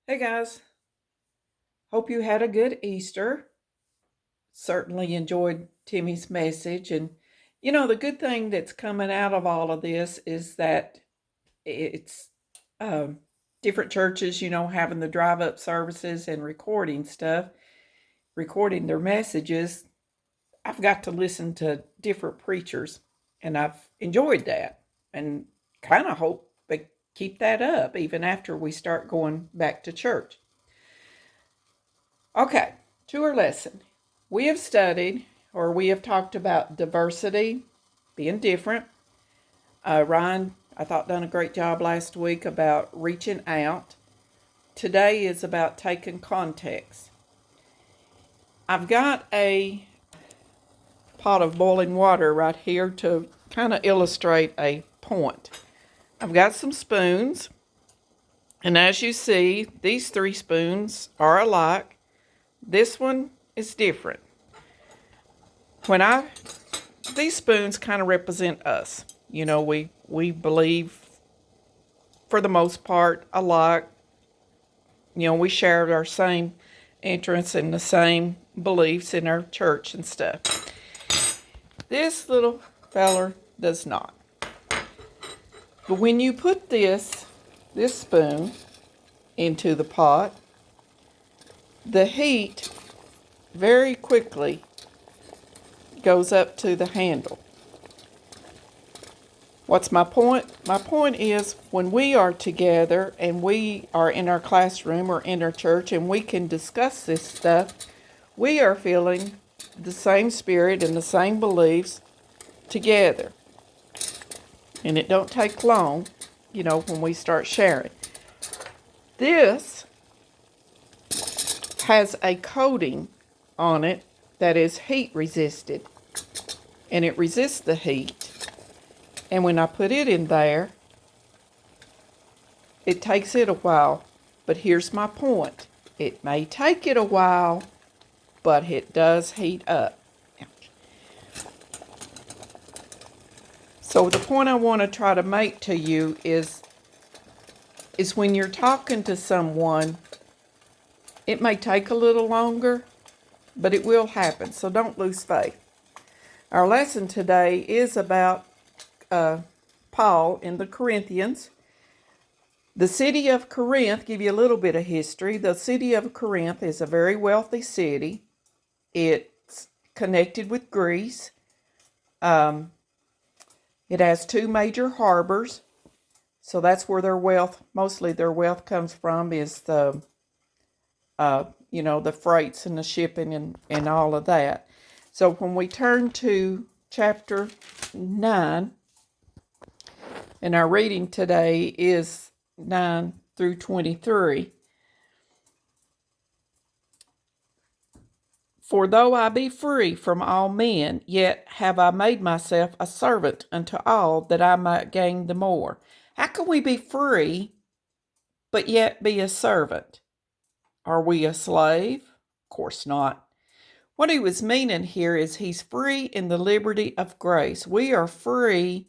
Hey guys, hope you had a good Easter. Certainly enjoyed Timmy's message. And, the good thing that's coming out of all of this is that it's um, different churches, having the drive up services and recording stuff, recording their messages. I've got to listen to different preachers, and I've enjoyed that and kind of hope they keep that up even after we start going back to church. Okay, to our lesson. We have studied or we have talked about diversity, being different. Ryan, I thought, done a great job last week about reaching out. Today is about taking context. I've got a pot of boiling water right here to kind of illustrate a point. I've got some spoons, and as you see, these three spoons are alike. This one is different. When I These spoons kind of represent us. We believe for the most part alike. We share our same interests and the same beliefs in our church and stuff. This little feller does not. But when you put this spoon into the pot, the heat very quickly goes up to the handle. What's my point? My point is when we are together and we are in our classroom or in our church and we can discuss this stuff, we are feeling the same spirit and the same beliefs together. And it don't take long, when we start sharing. This has a coating on it that is heat resisted. And it resists the heat. And when I put it in there, it takes it a while. But here's my point. It may take it a while, but it does heat up. So the point I want to try to make to you is when you're talking to someone, it may take a little longer, but it will happen. So don't lose faith. Our lesson today is about Paul in the Corinthians. The city of Corinth, give you a little bit of history. The city of Corinth is a very wealthy city. It's connected with Greece. It has two major harbors. So that's where mostly their wealth comes from, is the freights and the shipping and all of that. So when we turn to chapter 9, and our reading today is 9 through 23. For though I be free from all men, yet have I made myself a servant unto all, that I might gain the more. How can we be free, but yet be a servant? Are we a slave? Of course not. What he was meaning here is he's free in the liberty of grace. We are free.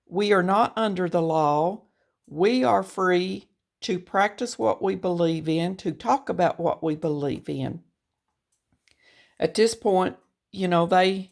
We are not under the law. We are free to practice what we believe in, to talk about what we believe in. At this point, they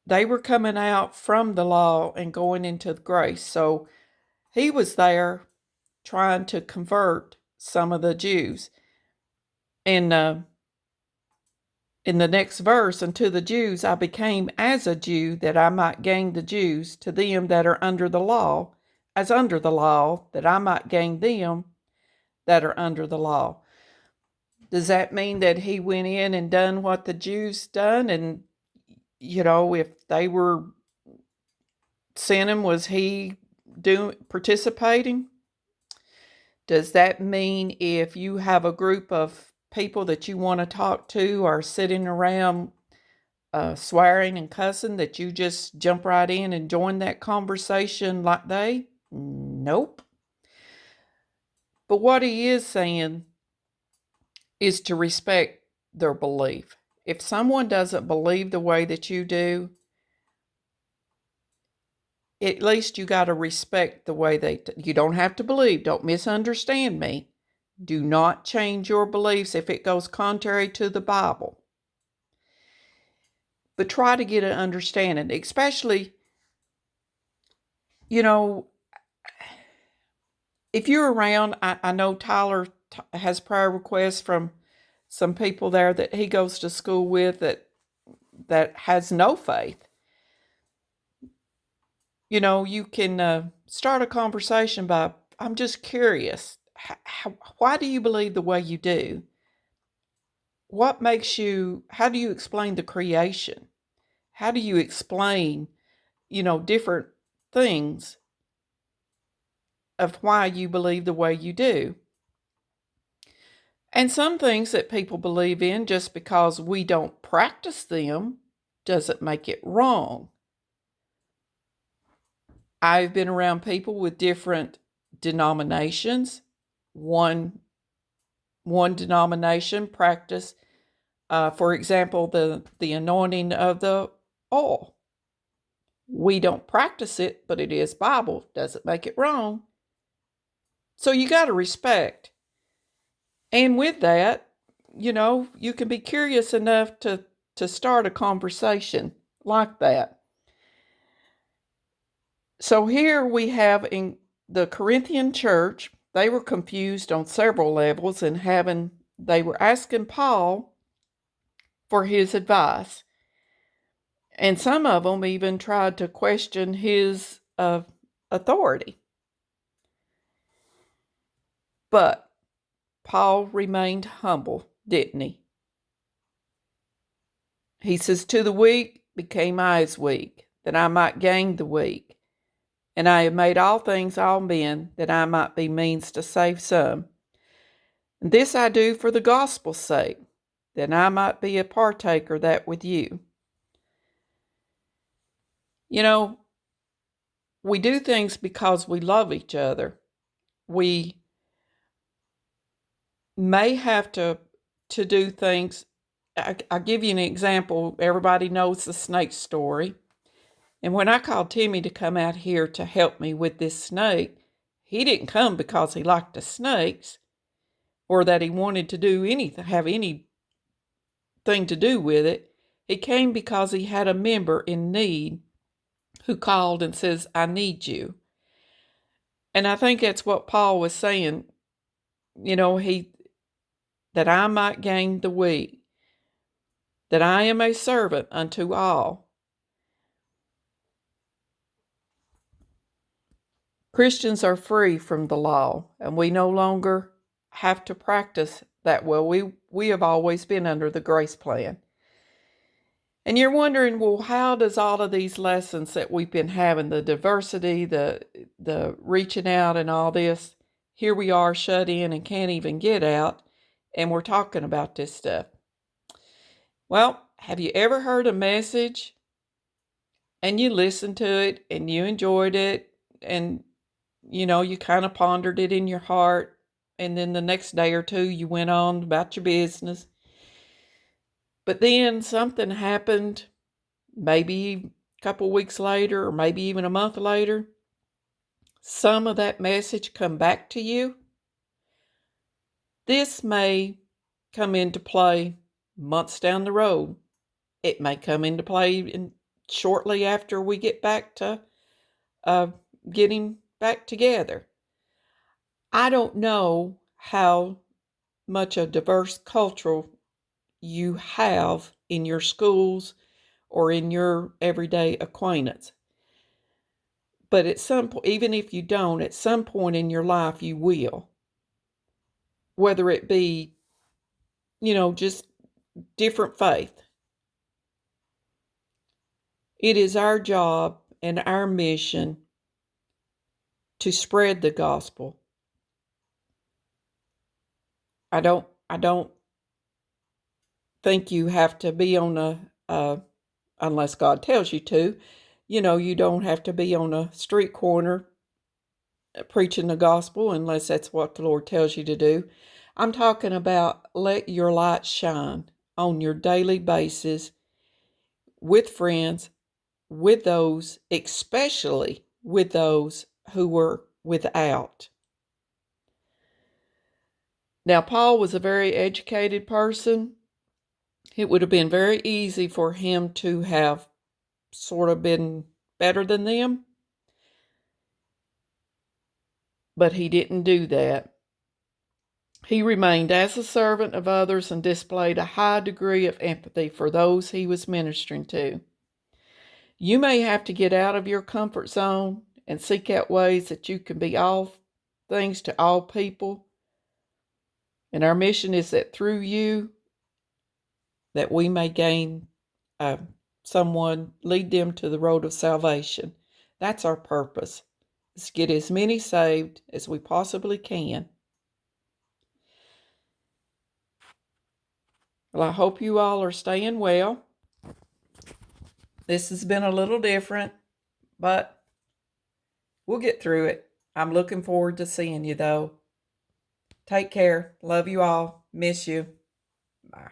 were coming out from the law and going into grace. So he was there trying to convert some of the Jews. And in the next verse, unto the Jews I became as a Jew, that I might gain the Jews. To them that are under the law, as under the law, that I might gain them that are under the law. Does that mean that he went in and done what the Jews done? And, if they were sinning, was he participating? Does that mean if you have a group of people that you want to talk to are sitting around swearing and cussing, that you just jump right in and join that conversation like they? Nope. But what he is saying is to respect their belief. If someone doesn't believe the way that you do, at least you got to respect the way you don't have to believe. Don't misunderstand me. Do not change your beliefs if it goes contrary to the Bible. But try to get an understanding, especially, you know, if you're around. I know Tyler has prayer requests from some people there that he goes to school with that has no faith. You can start a conversation by, I'm just curious, why do you believe the way you do? How do you explain the creation? How do you explain, different things of why you believe the way you do? And some things that people believe in, just because we don't practice them, doesn't make it wrong. I've been around people with different denominations. One denomination practice, for example, the anointing of the oil. We don't practice it, but it is Bible. Doesn't make it wrong. So you got to respect. And with that, you can be curious enough to start a conversation like that. So here we have in the Corinthian church, they were confused on several levels, and they were asking Paul for his advice. And some of them even tried to question his authority. But Paul remained humble, didn't he? He says, "To the weak became I as weak, that I might gain the weak. And I have made all things all men, that I might be means to save some. And this I do for the gospel's sake, that I might be a partaker that with you." We do things because we love each other. We may have to do things. I'll give you an example. Everybody knows the snake story. And when I called Timmy to come out here to help me with this snake, he didn't come because he liked the snakes or that he wanted to do anything, have anything to do with it. He came because he had a member in need who called and says, "I need you." And I think that's what Paul was saying, that I might gain the weak, that I am a servant unto all. Christians are free from the law, and we no longer have to practice that well. We have always been under the grace plan. And you're wondering, well, how does all of these lessons that we've been having, the diversity, the reaching out and all this, here we are shut in and can't even get out, and we're talking about this stuff. Well, have you ever heard a message and you listened to it and you enjoyed it and, you kind of pondered it in your heart, and then the next day or two you went on about your business? But then something happened, maybe a couple weeks later or maybe even a month later. Some of that message come back to you. This may come into play months down the road. It may come into play shortly after we get back to getting back together. I don't know how much a diverse culture you have in your schools or in your everyday acquaintance. But at some point, even if you don't, at some point in your life you will. Whether it be, just different faith. It is our job and our mission to spread the gospel. I don't think you have to be on unless God tells you to, you don't have to be on a street corner preaching the gospel unless that's what the Lord tells you to do. I'm talking about let your light shine on your daily basis with friends, with those, especially with those who were without. Now, Paul was a very educated person. It would have been very easy for him to have sort of been better than them, but he didn't do that. He remained as a servant of others and displayed a high degree of empathy for those he was ministering to. You may have to get out of your comfort zone and seek out ways that you can be all things to all people. And our mission is that through you, that we may gain someone, lead them to the road of salvation. That's our purpose. Is to get as many saved as we possibly can. Well, I hope you all are staying well. This has been a little different, but we'll get through it. I'm looking forward to seeing you, though. Take care. Love you all. Miss you. Bye.